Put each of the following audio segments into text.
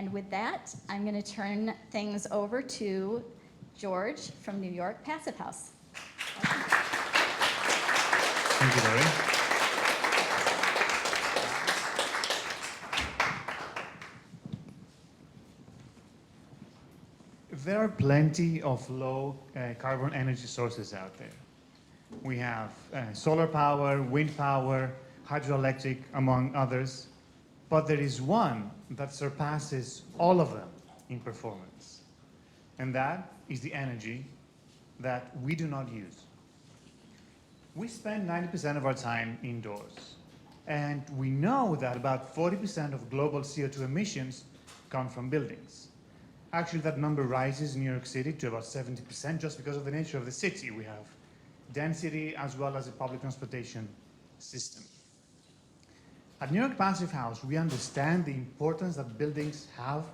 And with that, I'm going to turn things over to George from New York Passive House. Thank you, Lori. There are plenty of low carbon energy sources out there. We have solar power, wind power, hydroelectric, among others. But there is one that surpasses all of them in performance. And that is the energy that we do not use. We spend 90% of our time indoors. And we know that about 40% of global CO2 emissions come from buildings. Actually, that number rises in New York City to about 70% just because of the nature of the city. We have density as well as a public transportation system. At New York Passive House, we understand the importance that buildings have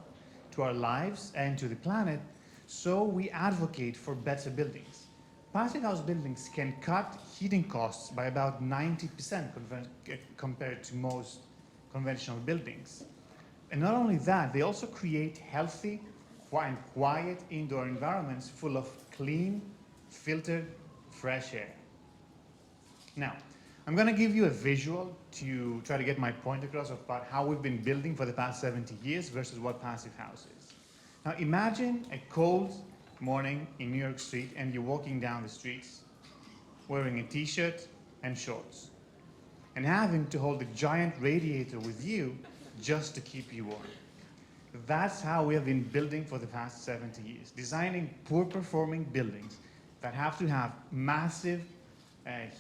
to our lives and to the planet, so we advocate for better buildings. Passive house buildings can cut heating costs by about 90% compared to most conventional buildings. And not only that, they also create healthy and quiet indoor environments full of clean, filtered, fresh air. Now, I'm going to give you a visual to try to get my point across about how we've been building for the past 70 years versus what Passive House is. Now, imagine a cold morning in New York Street and you're walking down the streets wearing a t-shirt and shorts and having to hold a giant radiator with you just to keep you warm. That's how we have been building for the past 70 years, designing poor-performing buildings that have to have massive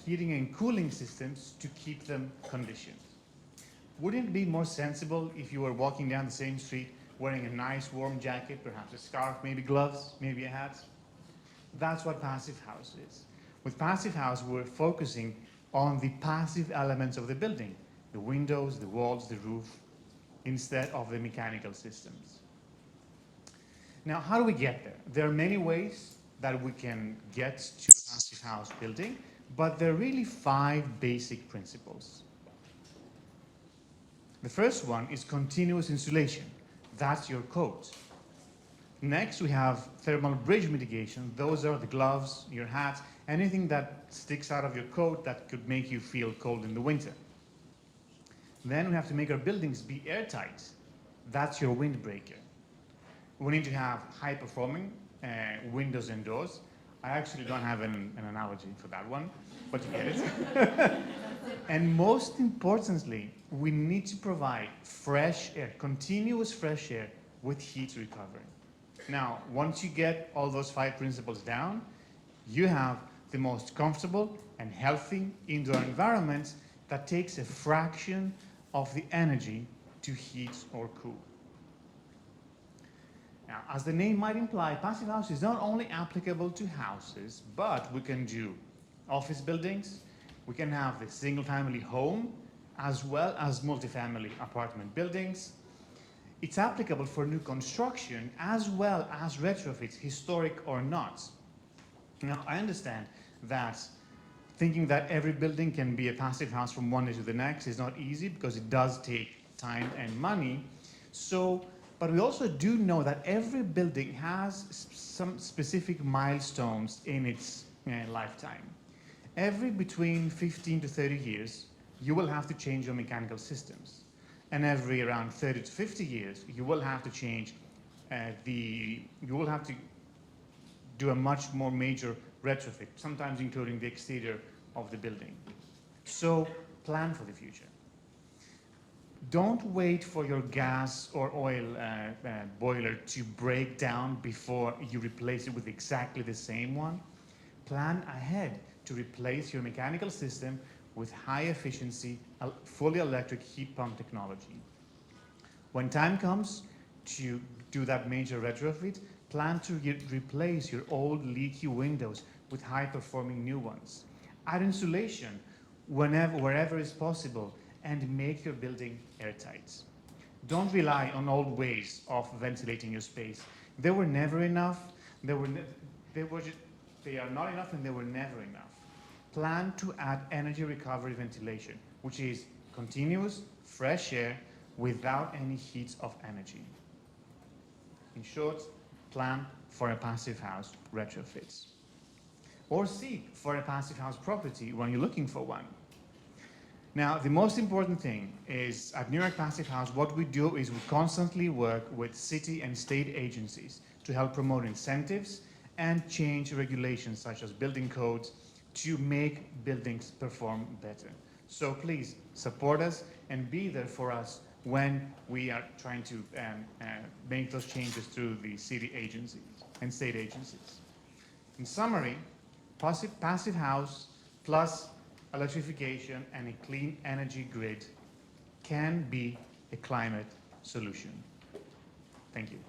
heating and cooling systems to keep them conditioned. Wouldn't it be more sensible if you were walking down the same street wearing a nice warm jacket, perhaps a scarf, maybe gloves, maybe a hat? That's what Passive House is. With Passive House, we're focusing on the passive elements of the building, the windows, the walls, the roof, instead of the mechanical systems. Now, how do we get there? There are many ways that we can get to a Passive House building, but there are really 5 basic principles. The first one is continuous insulation. That's your coat. Next, we have thermal bridge mitigation. Those are the gloves, your hat, anything that sticks out of your coat that could make you feel cold in the winter. Then we have to make our buildings be airtight. That's your windbreaker. We need to have high-performing windows and doors. I actually don't have an analogy for that one, but you get it. And most importantly, we need to provide fresh air, continuous fresh air with heat recovery. Now, once you get all those 5 principles down, you have the most comfortable and healthy indoor environment that takes a fraction of the energy to heat or cool. Now, as the name might imply, Passive House is not only applicable to houses, but we can do office buildings, we can have the single-family home, as well as multifamily apartment buildings. It's applicable for new construction, as well as retrofits, historic or not. Now, I understand that thinking that every building can be a Passive House from one day to the next is not easy because it does take time and money. But we also do know that every building has some specific milestones in its lifetime. Every between 15 to 30 years, you will have to change your mechanical systems. And every around 30 to 50 years, you will have to change you will have to do a much more major retrofit, sometimes including the exterior of the building. So plan for the future. Don't wait for your gas or oil boiler to break down before you replace it with exactly the same one. Plan ahead to replace your mechanical system with high efficiency, fully electric heat pump technology. When time comes to do that major retrofit, plan to replace your old leaky windows with high-performing new ones. Add insulation wherever is possible, and make your building airtight. Don't rely on old ways of ventilating your space. They were never enough. They are not enough, and they were never enough. Plan to add energy recovery ventilation, which is continuous, fresh air without any heat of energy. In short, plan for a passive house retrofit. Or seek for a passive house property when you're looking for one. Now, the most important thing is at New York Passive House, what we do is we constantly work with city and state agencies to help promote incentives and change regulations such as building codes to make buildings perform better. So please support us and be there for us when we are trying to make those changes through the city agencies and state agencies. In summary, passive house plus electrification and a clean energy grid can be a climate solution. Thank you.